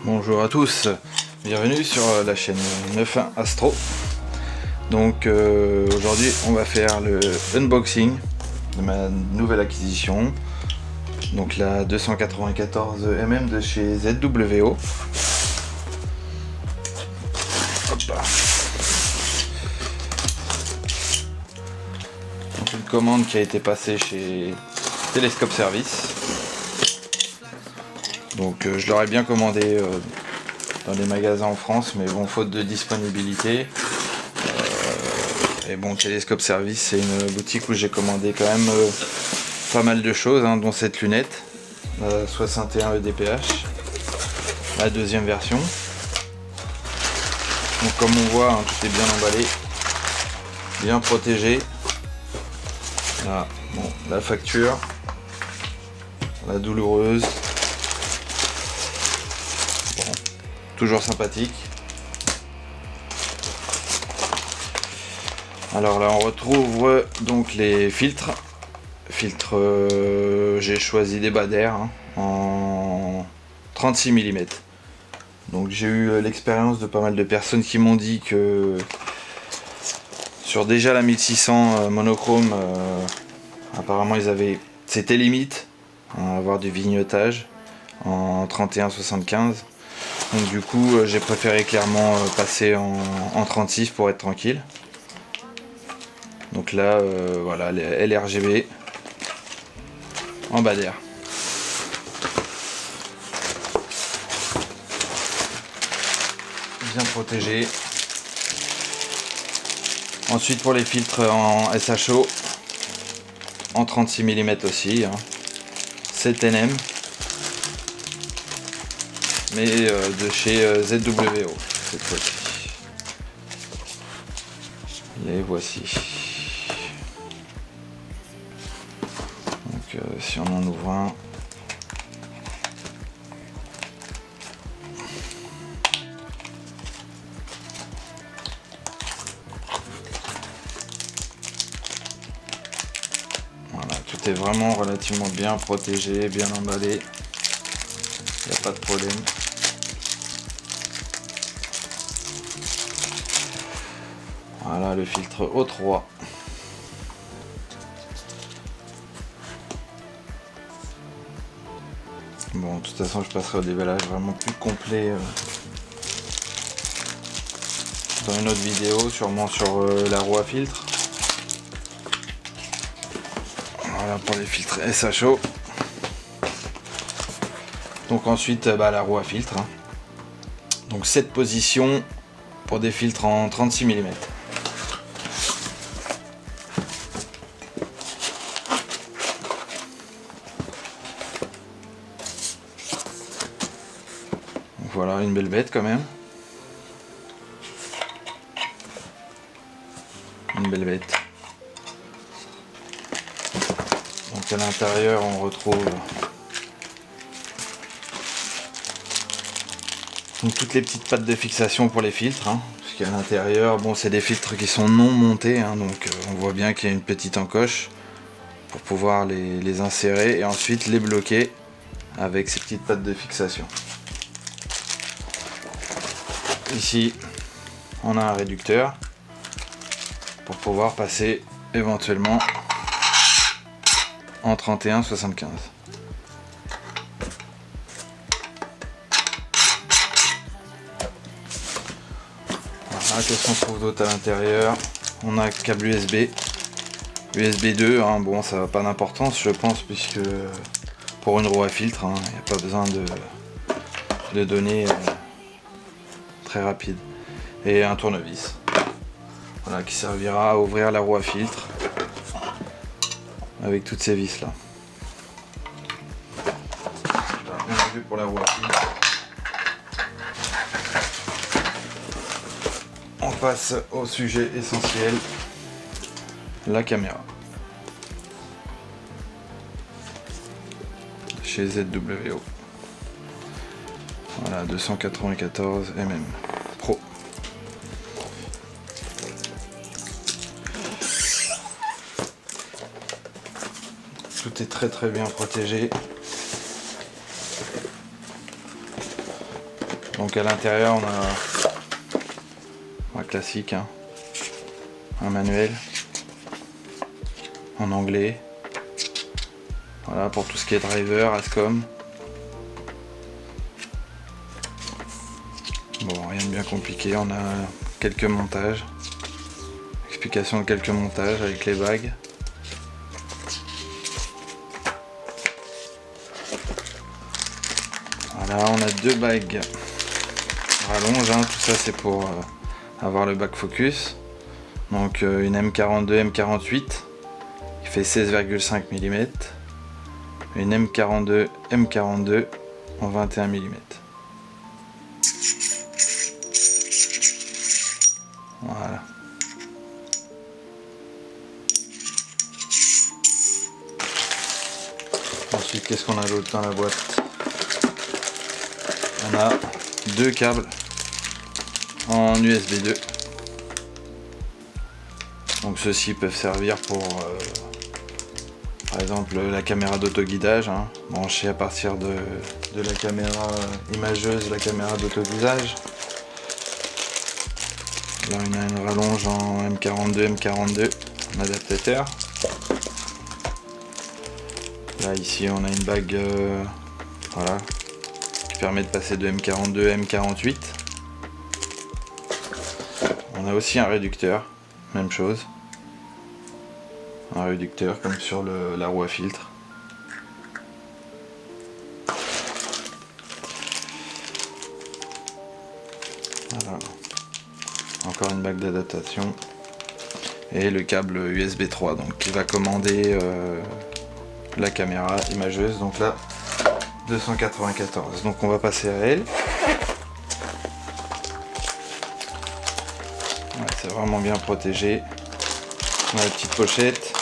Bonjour à tous, bienvenue sur la chaîne 9.1 Astro. Donc aujourd'hui on va faire le unboxing de ma nouvelle acquisition, donc la 294 mm de chez ZWO. Hop là. Donc une commande qui a été passée chez Telescope Service. Donc je l'aurais bien commandé dans les magasins en France, mais bon, faute de disponibilité. Et bon, Telescope Service, c'est une boutique où j'ai commandé quand même pas mal de choses, hein, dont cette lunette, la 61 EDPH, la deuxième version. Donc comme on voit, hein, tout est bien emballé, bien protégé. Là, bon, la facture, la douloureuse. Toujours sympathique. Alors là on retrouve donc les filtres. J'ai choisi des Baader hein, en 36 mm. Donc j'ai eu l'expérience de pas mal de personnes qui m'ont dit que sur déjà la 1600 monochrome, apparemment c'était limite à avoir du vignettage en 31-75. Donc du coup j'ai préféré clairement passer en 36 pour être tranquille. Donc là voilà, les LRGB en Baader. Bien protégé. Ensuite pour les filtres en SHO en 36 mm aussi, hein. 7 nm. Mais de chez ZWO cette fois-ci. Les voici. Donc si on en ouvre un, voilà, tout est vraiment relativement bien protégé, bien emballé. Il n'y a pas de problème. Voilà le filtre O3. Bon, de toute façon, je passerai au déballage vraiment plus complet dans une autre vidéo, sûrement sur la roue à filtre. Voilà pour les filtres SHO. Donc ensuite, la roue à filtre. Hein. Donc 7 positions pour des filtres en 36 mm. Voilà, une belle bête quand même. Une belle bête. Donc à l'intérieur on retrouve donc toutes les petites pattes de fixation pour les filtres. Hein, parce qu'à l'intérieur, bon, c'est des filtres qui sont non montés. Hein, donc on voit bien qu'il y a une petite encoche pour pouvoir les insérer et ensuite les bloquer avec ces petites pattes de fixation. Ici, on a un réducteur pour pouvoir passer éventuellement en 31-75. Voilà, qu'est-ce qu'on trouve d'autre à l'intérieur? On a un câble USB, USB 2, hein, bon ça n'a pas d'importance je pense, puisque pour une roue à filtre, il n'y a pas besoin de données très rapide. Et un tournevis, voilà, qui servira à ouvrir la roue à filtre avec toutes ces vis là. vu pour la roue à filtre. On passe au sujet essentiel, la caméra. Chez ZWO. Voilà, 294 mm Pro. Tout est très bien protégé. Donc à l'intérieur on a un classique, hein, un manuel en anglais. Voilà pour tout ce qui est driver, ASCOM. Bon, rien de bien compliqué, on a quelques montages. Explication de quelques montages avec les bagues. Voilà, on a deux bagues rallonge, hein, tout ça c'est pour avoir le back focus. Donc une M42 M48 qui fait 16,5 mm, une M42 M42 en 21 mm. Voilà. Ensuite, qu'est-ce qu'on a d'autre dans la boîte? On a deux câbles en USB 2. Donc ceux-ci peuvent servir pour par exemple la caméra d'autoguidage, hein, branchée à partir de la caméra imageuse, la caméra d'autoguidage. Là on a une rallonge en M42, M42, en adaptateur. Là ici on a une bague voilà, qui permet de passer de M42 à M48. On a aussi un réducteur, même chose. Un réducteur comme sur la roue à filtre. Voilà. Encore une bague d'adaptation. Et le câble USB 3 donc, qui va commander la caméra imageuse. Donc là, 294. Donc on va passer à elle. Ouais, c'est vraiment bien protégé. On a la petite pochette.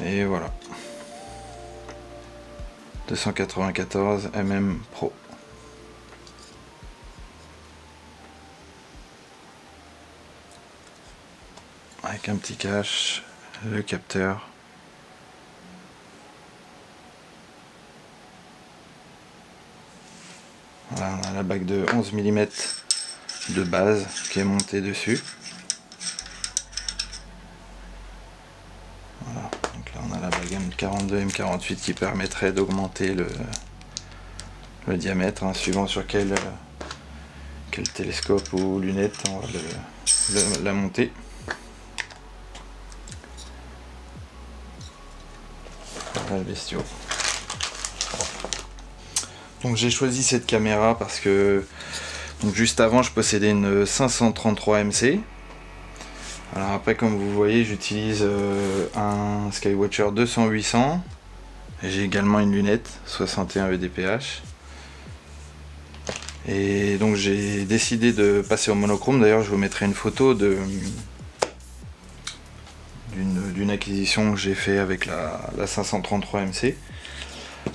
Et voilà. 294 mm Pro. Avec un petit cache, le capteur. Voilà, on a la bague de 11 mm de base qui est montée dessus. Voilà, donc là on a la bague M42, M48 qui permettrait d'augmenter le diamètre, hein, suivant sur quel télescope ou lunette on va la monter. Voilà le bestiau. Donc j'ai choisi cette caméra parce que donc juste avant je possédais une 533 MC. Alors après comme vous voyez j'utilise un Skywatcher 200-800 et j'ai également une lunette 61 EDPH. Et donc j'ai décidé de passer au monochrome. D'ailleurs je vous mettrai une photo d'une acquisition que j'ai fait avec la 533 MC.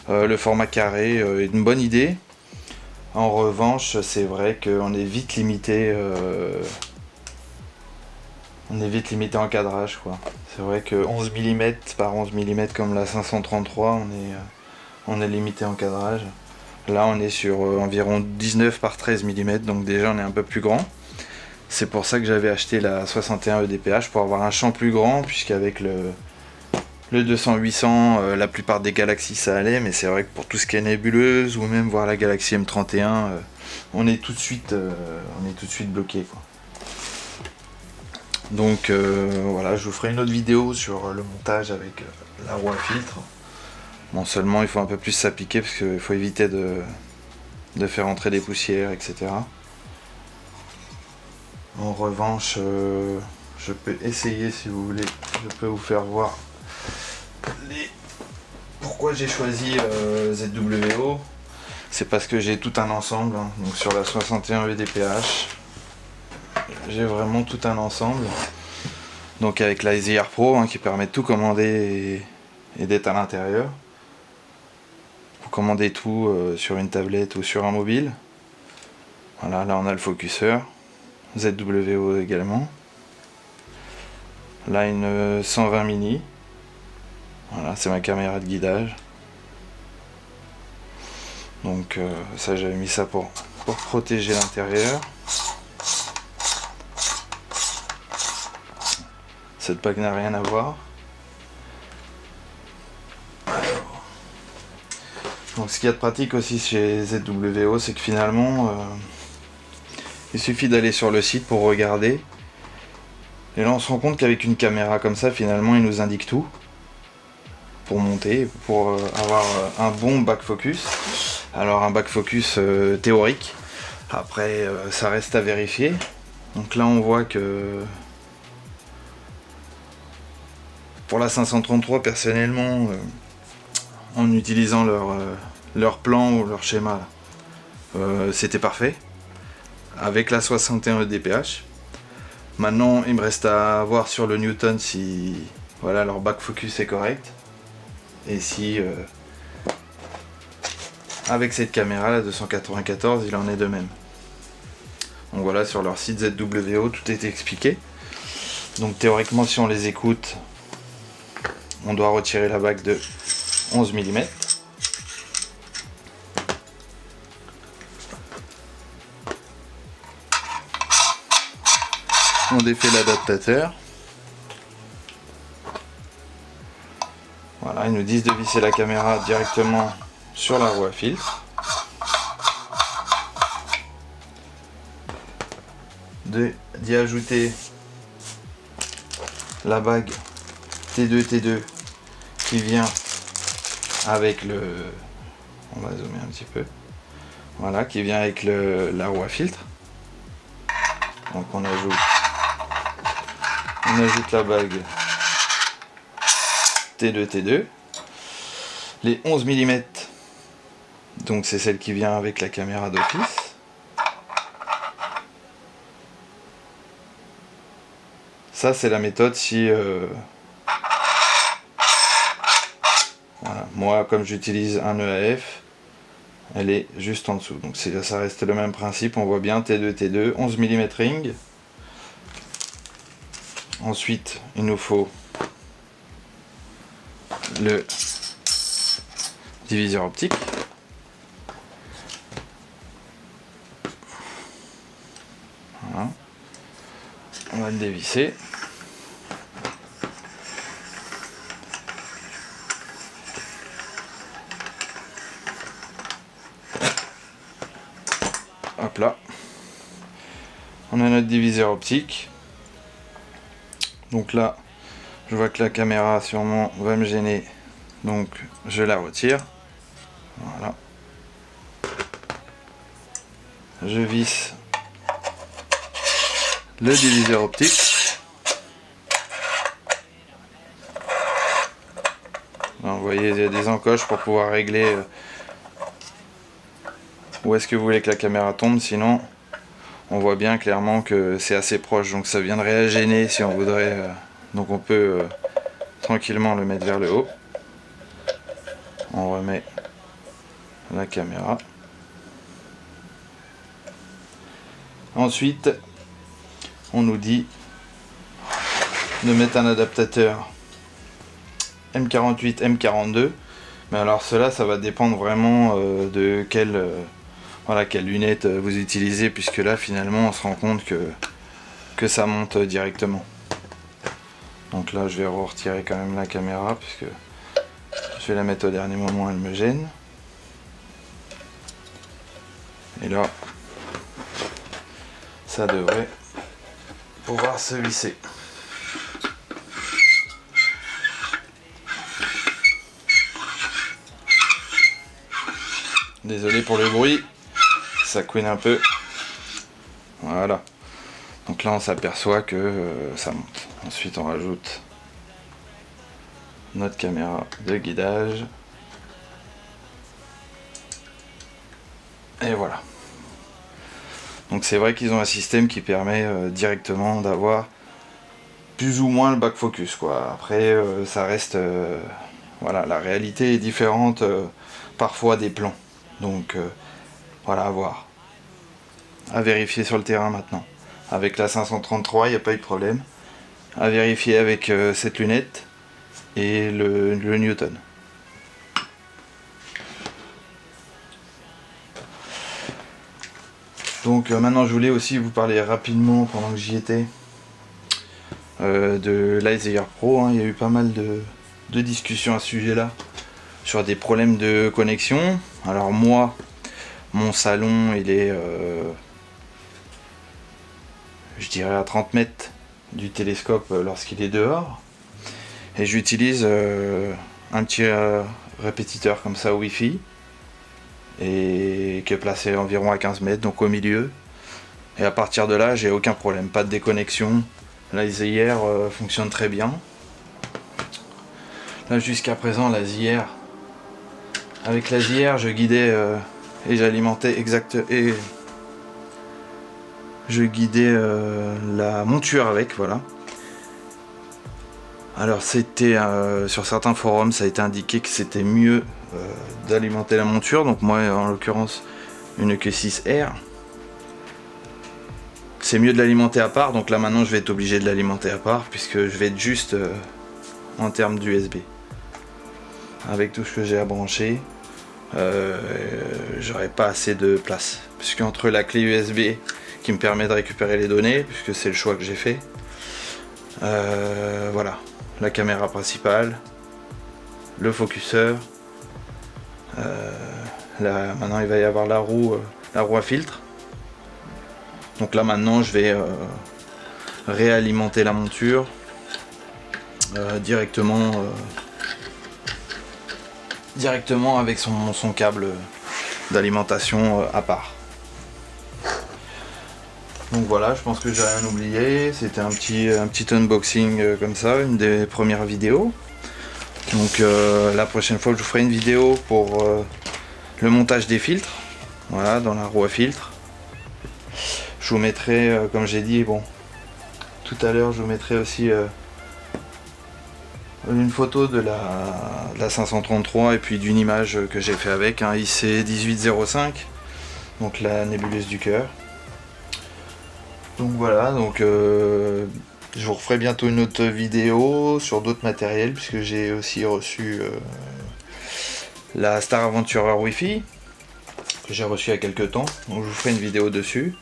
Le format carré est une bonne idée. En revanche, c'est vrai qu'on est vite limité. En cadrage, quoi. C'est vrai que 11 mm par 11 mm comme la 533, on est limité en cadrage. Là, on est sur environ 19 par 13 mm, donc déjà on est un peu plus grand. C'est pour ça que j'avais acheté la 61 EDPH pour avoir un champ plus grand, puisqu'avec le 200-800, la plupart des galaxies ça allait, mais c'est vrai que pour tout ce qui est nébuleuse ou même voir la galaxie M31, on est tout de suite bloqué, quoi. Donc voilà, je vous ferai une autre vidéo sur le montage avec la roue à filtre. Bon, seulement il faut un peu plus s'appliquer parce qu'il faut éviter de faire entrer des poussières, etc. En revanche, je peux essayer, si vous voulez, je peux vous faire voir Pourquoi j'ai choisi ZWO? C'est parce que j'ai tout un ensemble, hein. Donc sur la 61 EDPH, j'ai vraiment tout un ensemble. Donc avec la SIR Pro, hein, qui permet de tout commander et d'être à l'intérieur. Vous commandez tout sur une tablette ou sur un mobile. Voilà, là on a le focuseur, ZWO également. Là une 120 mini. Voilà, c'est ma caméra de guidage. Donc ça, j'avais mis ça pour protéger l'intérieur. Cette plaque n'a rien à voir. Donc ce qu'il y a de pratique aussi chez ZWO, c'est que finalement il suffit d'aller sur le site pour regarder. Et là on se rend compte qu'avec une caméra comme ça, finalement il nous indique tout pour monter, pour avoir un bon back focus. Alors un back focus théorique, après ça reste à vérifier. Donc là on voit que pour la 533 personnellement, en utilisant leur plan ou leur schéma, c'était parfait avec la 61 EDPH. Maintenant il me reste à voir sur le Newton si voilà, leur back focus est correct et si avec cette caméra la 294 il en est de même. Donc voilà, sur leur site ZWO tout est expliqué. Donc théoriquement si on les écoute, on doit retirer la bague de 11 mm. On défait l'adaptateur. Voilà, ils nous disent de visser la caméra directement sur la roue à filtre. D'y ajouter la bague T2 qui vient avec le... On va zoomer un petit peu. Voilà, qui vient avec la roue à filtre. Donc on ajoute la bague T2. Les 11 mm, donc c'est celle qui vient avec la caméra d'office. Ça c'est la méthode si... voilà. Moi comme j'utilise un EAF, elle est juste en dessous. Donc ça reste le même principe, on voit bien T2, 11 mm ring. Ensuite il nous faut le diviseur optique. Voilà. On va le dévisser. Hop là. On a notre diviseur optique. Donc là, je vois que la caméra sûrement va me gêner. Donc je la retire. Voilà. Je visse le diviseur optique. Là, vous voyez, il y a des encoches pour pouvoir régler où est-ce que vous voulez que la caméra tombe. Sinon, on voit bien clairement que c'est assez proche. Donc ça viendrait à gêner si on voudrait. Donc on peut tranquillement le mettre vers le haut. On remet la caméra. Ensuite, on nous dit de mettre un adaptateur M48, M42. Mais alors cela, ça va dépendre vraiment de quelle lunette vous utilisez, puisque là finalement on se rend compte que ça monte directement. Donc là je vais retirer quand même la caméra, puisque je vais la mettre au dernier moment, elle me gêne. Et là, ça devrait pouvoir se visser. Désolé pour le bruit, ça couine un peu. Voilà. Donc là on s'aperçoit que ça monte. Ensuite on rajoute notre caméra de guidage. Et voilà. Donc c'est vrai qu'ils ont un système qui permet directement d'avoir plus ou moins le back focus, quoi. Après ça reste voilà, la réalité est différente parfois des plans. Donc voilà, à voir. À vérifier sur le terrain maintenant. Avec la 533, il n'y a pas eu de problème. À vérifier avec cette lunette et le Newton. Donc maintenant je voulais aussi vous parler rapidement pendant que j'y étais de l'Ice Pro, hein. Il y a eu pas mal de discussions à ce sujet là sur des problèmes de connexion. Alors moi, mon salon il est je dirais à 30 mètres du télescope lorsqu'il est dehors, et j'utilise un petit répétiteur comme ça Wi-Fi, et qui est placé environ à 15 mètres, donc au milieu, et à partir de là j'ai aucun problème, pas de déconnexion. Là hier fonctionne très bien. Là jusqu'à présent avec la ZR je guidais et j'alimentais je guidais la monture avec, voilà. Alors c'était sur certains forums ça a été indiqué que c'était mieux d'alimenter la monture, donc moi en l'occurrence une EQ6R, c'est mieux de l'alimenter à part, donc là maintenant je vais être obligé de l'alimenter à part puisque je vais être juste en termes d'USB avec tout ce que j'ai à brancher. J'aurais pas assez de place puisque entre la clé USB qui me permet de récupérer les données, puisque c'est le choix que j'ai fait, voilà, la caméra principale, le focuseur, là maintenant il va y avoir la roue à filtre. Donc là maintenant je vais réalimenter la monture directement avec son câble d'alimentation à part. Donc voilà, je pense que j'ai rien oublié. C'était un petit unboxing comme ça, une des premières vidéos. Donc la prochaine fois je vous ferai une vidéo pour le montage des filtres, voilà, dans la roue à filtre. Je vous mettrai, comme j'ai dit, bon, tout à l'heure, je vous mettrai aussi une photo de la 533 et puis d'une image que j'ai fait avec, un IC 1805, donc la nébuleuse du cœur. Donc voilà, donc je vous referai bientôt une autre vidéo sur d'autres matériels, puisque j'ai aussi reçu la Star Aventurer Wi-Fi que j'ai reçu il y a quelques temps, donc je vous ferai une vidéo dessus.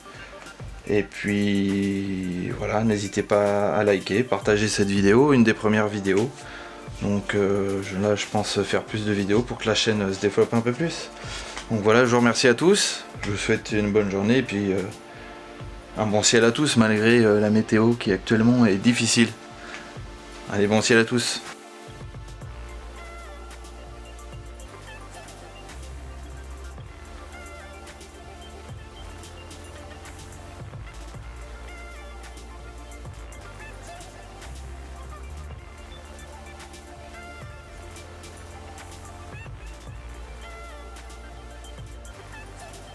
Et puis voilà, n'hésitez pas à liker, partager cette vidéo, une des premières vidéos. Donc là je pense faire plus de vidéos pour que la chaîne se développe un peu plus. Donc voilà, je vous remercie à tous, je vous souhaite une bonne journée et puis un bon ciel à tous malgré la météo qui actuellement est difficile. Allez, bon ciel à tous.